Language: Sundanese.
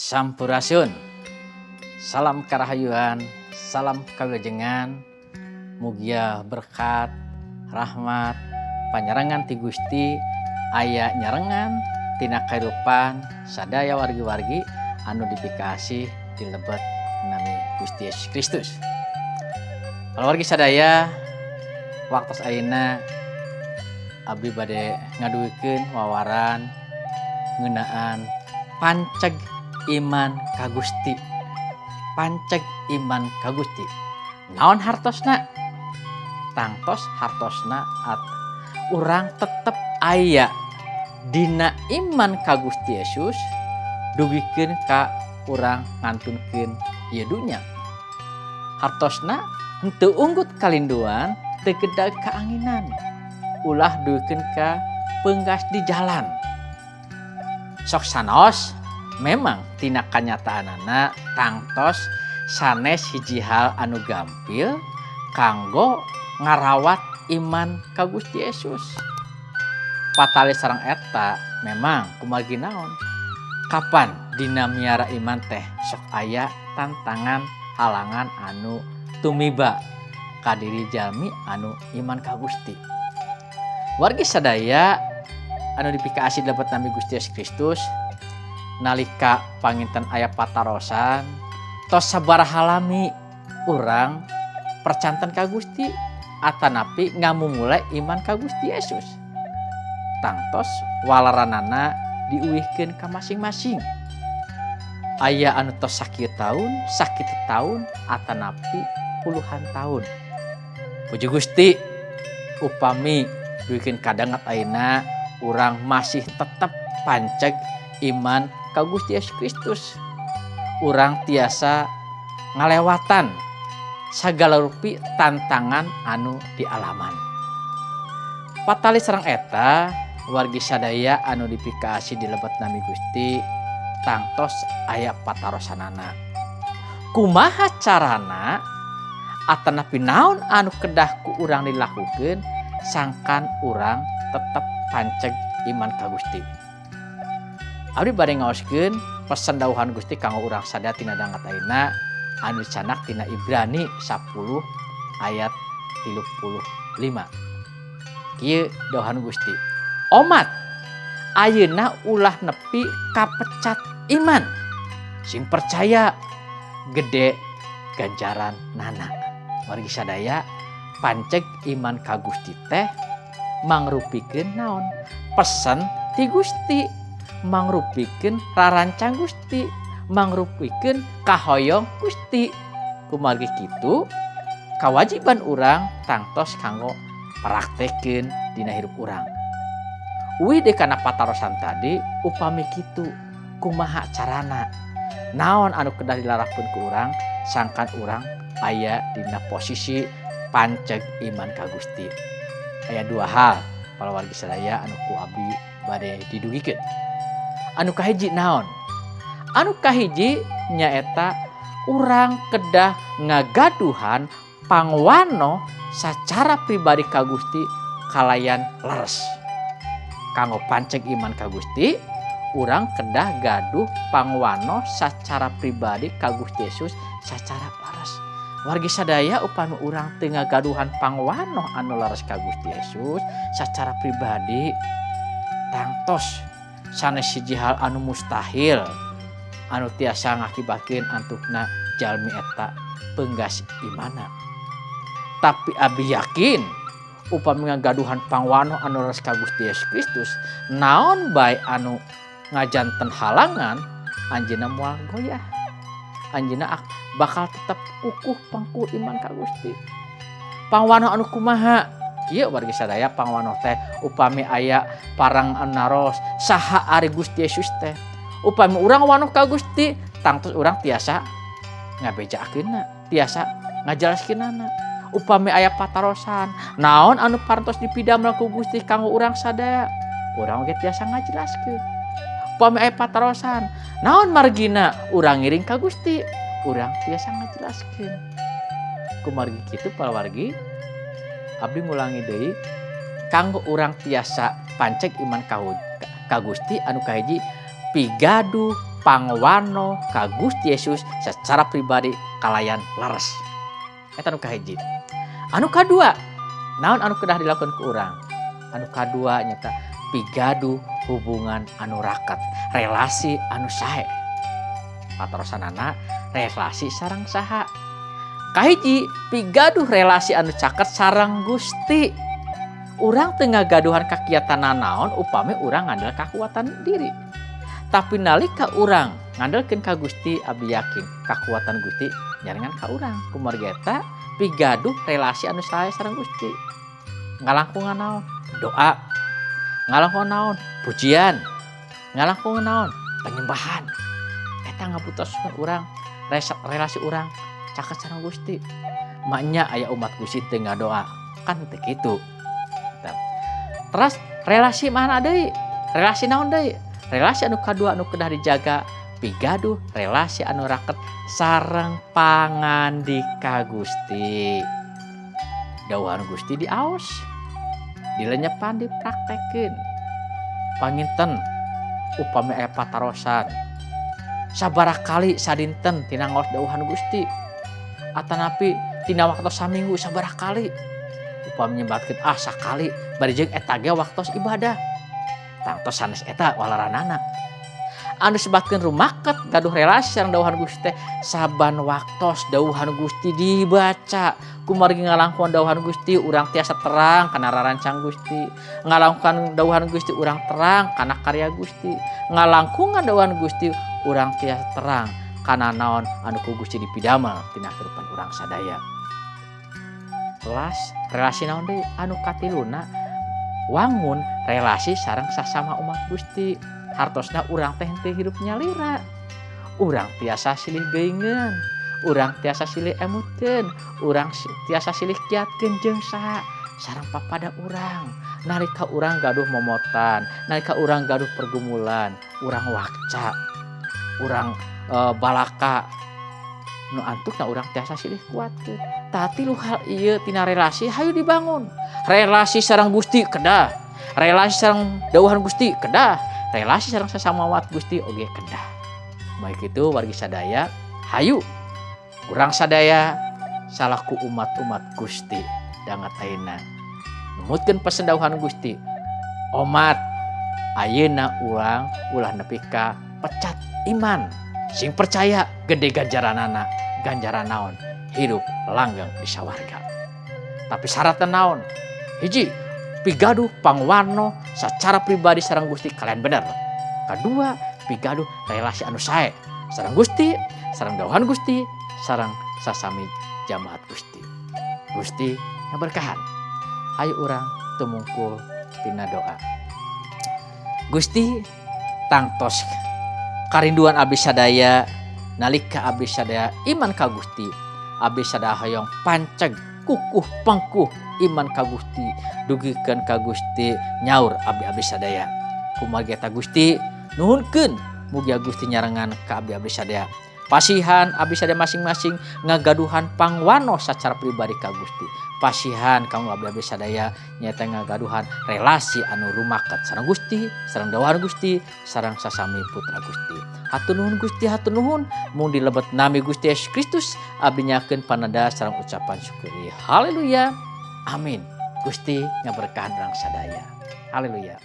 Sampurasun. Salam karahayuan, salam kawilujengan. Mugia berkat, rahmat, panyerangan ti Gusti aya nyarengan tina kahirupan sadaya wargi-wargi anu dipikasi di lebet nami Gusti Yesus Kristus. Kalau wargi sadaya waktos ayeuna abdi bade ngaduikeun wawaran ngeunaan panceg iman ka Gusti. Panceg iman ka Gusti. Naon hartosna? Tangtos hartosna urang tetep aya dina iman ka Gusti Yesus dugikeun ka urang ngantunkeun ieu dunya. Hartosna henteu unggut kalinduan, teu kedag kaanginan. Ulah dugikeun ka peunggas di jalan. Sok sanaos memang tina kanyataanana tangtos sanes hiji hal anu gampil kanggo ngarawat iman ka Gusti Yesus. Patali sareng eta memang kumargi naon? Kapan dina miara iman teh sok aya tantangan halangan anu tumiba ka diri jalmi anu iman ka Gusti. Wargi sadaya anu dipikasi dapat nami Gusti Yesus Kristus nalika panginten aya patarosan tos sabaraha lami urang percanten ka Gusti atanapi ngamumule iman ka Gusti Yesus. Tangtos walaranana diuwihkeun ka masing-masing. Aya anu tos sakieu taun atanapi puluhan taun. Puji Gusti upami duikeun kadangat ayeuna urang masih tetep panceg iman ka Gusti Yesus Kristus. Urang tiasa ngalewatan sagala rupi tantangan anu dialaman. Patali sareng eta wargi sadaya anu dipikasi di lebet nami Gusti tangtos aya patarosanana. Kumaha carana atanapi naon anu kedah ku urang dilakukeun sangkan urang tetep panceg iman ka Gusti. Abdi bade ngaoskeun pesen dawuhan Gusti kanggo urang sadaya tina dangat ayeuna anu dicanak tina Ibrani 10 ayat 35. Kieu dawuhan Gusti. Omat ayeuna ulah nepi kapecat iman. Sing percaya gede ganjaran nana. Wargi sadaya panceg iman ka Gusti teh mangrupikeun naon? Pesen ti Gusti, mangrupikeun rarancang Gusti, mangrupikeun kahoyong Gusti. Kumargi kitu kawajiban urang tangtos kanggo praktekeun dina hirup urang. Uwi deui kana patarosan tadi upami kitu kumaha carana? Naon anu kedah dilarakeun ku urang sangkan urang aya dina posisi panceg iman ka Gusti. Aya dua hal para wargi sadaya anu ku abdi bade didugikeun. Anu kahiji naon? Anu kahiji nyaeta urang kedah ngagaduhan pangwano sacara pribadi ka Gusti kalayan leres. Kanggo panceg iman ka Gusti, urang kedah gaduh pangwano sacara pribadi ka Gusti Yesus sacara leres. Wargi sadaya upami urang teu ngagaduhan pangwano anu leres ka Gusti Yesus sacara pribadi tangtos sanes siji hal anu mustahil anu tiasa ngakibatkeun antukna jalmi eta peunggas imana. Tapi abdi yakin upami ngagaduhan pangwano anu leres ka Gusti Yesus Kristus naon bae anu ngajanten halangan anjeunna moal goyah. Anjeunna bakal tetep kukuh pangku iman ka Gusti. Pangwano anu kumaha? Ieu wargi sadaya pangwano teh upami aya parang naros saha ari Gusti Yesus teh. Upami urang wano ka Gusti, tangtos urang tiasa ngabejakeunna, tiasa ngajelaskeunana. Upami aya patarosan, naon anu parantos dipidamel ku Gusti kanggo urang sadaya, urang oge tiasa ngajelaskeun. Upami aya patarosan, naon margina urang ngiring ka Gusti, urang tiasa ngajelaskeun. Kumargi kitu para wargi abdi ngulangi deui kanggo urang tiasa panceg iman ka Gusti anu kahiji pigaduh pangwano ka Gusti Yesus secara pribadi kalayan laras. Eta anu kahiji. Anu kadua, naon anu kedah dilakukan ku urang? Anu kadua nyata pigaduh hubungan anu raket, relasi anu sae. Patrosanana relasi sareng saha? Kahiji pigaduh relasi anu caket sareng Gusti. Urang teu ngagaduhan kakiatan naon upami urang ngandel kakuatan diri. Tapi nalika urang ngandelkeun ka Gusti, abdi yakin kakuatan Gusti nyarengan ka urang. Kumargi eta pigaduh relasi anu sae sareng Gusti. Ngalangkungan naon? Doa. Ngalangkungan naon? Pujian. Ngalangkungan naon? Penyembahan. Eta ngabutoskeun urang relasi urang caket sareng Gusti. Maknya aya umat Gusti teu ngadoa, kan teu kitu. Terus relasi mana deui? Relasi naon deui? Relasi anu kadua anu kedah dijaga pigaduh relasi anu raket sareng pangandika Gusti. Dawuhan Gusti diaos, dilenyepan dipraktekeun. Panginten upami aya patarosan sabaraha kali sadinten tina ngaos dawuhan Gusti, atanapi tina waktos saminggu sabaraha kali, upami nyebatkeun sakali bari jeung eta ge waktos ibadah. Tangtos sanes eta walaranana. Anu sebatkeun rumaket gaduh relasi sareng dawuhan Gusti teh saban waktos dawuhan Gusti dibaca. Kumargi ngalangkungan dawuhan Gusti urang tiasa terang kana rarancang Gusti. Ngalangkungan dawuhan Gusti urang terang kana karya Gusti. Ngalangkungan dawuhan Gusti urang tiasa terang kana naon anu ku Gusti dipidamel tina kehidupan urang sadaya. Kelas relasi naon deui? Anu katiluna wangun relasi sareng sasama umat Gusti. Hartosna urang teh henteu hirup nyalira. Urang tiasa silih geuingeun, urang tiasa silih emutkeun, urang tiasa silih kiatkeun jeung saha sareng papada urang. Nalika urang gaduh momotan, nalika urang gaduh pergumulan, urang wakca, urang balaka, nu antukna urang tiasa silih kuatkeun. Tah tilu hal ieu tina relasi hayu dibangun. Relasi sareng Gusti kedah, relasi sareng dawuhan Gusti kedah, relasi sareng sesama umat Gusti oge kedah. Baik itu wargi sadaya, hayu urang sadaya salaku umat-umat Gusti dangat ayeuna numutkeun pesen dawuhan Gusti. Omat ayeuna urang ulah nepi ka pecat iman. Sing percaya gede ganjaranana, ganjaran naon? Hidup langgeng di sawarga. Tapi syaratna naon? Hiji, pigaduh pangwarno secara pribadi sareng Gusti kalian bener. Kedua, pigaduh relasi anu sae sareng Gusti, sareng dawuhan Gusti, sareng sasami jamaat Gusti. Gusti ngaberkahan. Hayu urang tumungkul tina doa. Gusti tangtos karinduan abdi sadaya nalika abdi sadaya iman ka Gusti, abdi sadaya hoyong panceg kukuh pangkuh iman ka Gusti, dugikeun ka Gusti nyaur abdi-abdi sadaya. Kumargi eta Gusti nuhunkeun mugi Gusti nyarengan ka abdi-abdi sadaya. Pasihan abdi sadaya masing-masing ngagaduhan pangwano sacara pribadi ka Gusti. Pasihan kanggo abdi-abdi sadaya nyaeta ngagaduhan relasi anu rumaket sareng Gusti, sareng dawuhan Gusti, sareng sasami putra Gusti. Hatur nuhun Gusti, hatur nuhun mung dilebet nami Gusti Yesus Kristus abdi nyakeun panada sareng ucapan syukuri. Haleluya. Amin. Gusti ngaberkahan urang sadaya. Haleluya.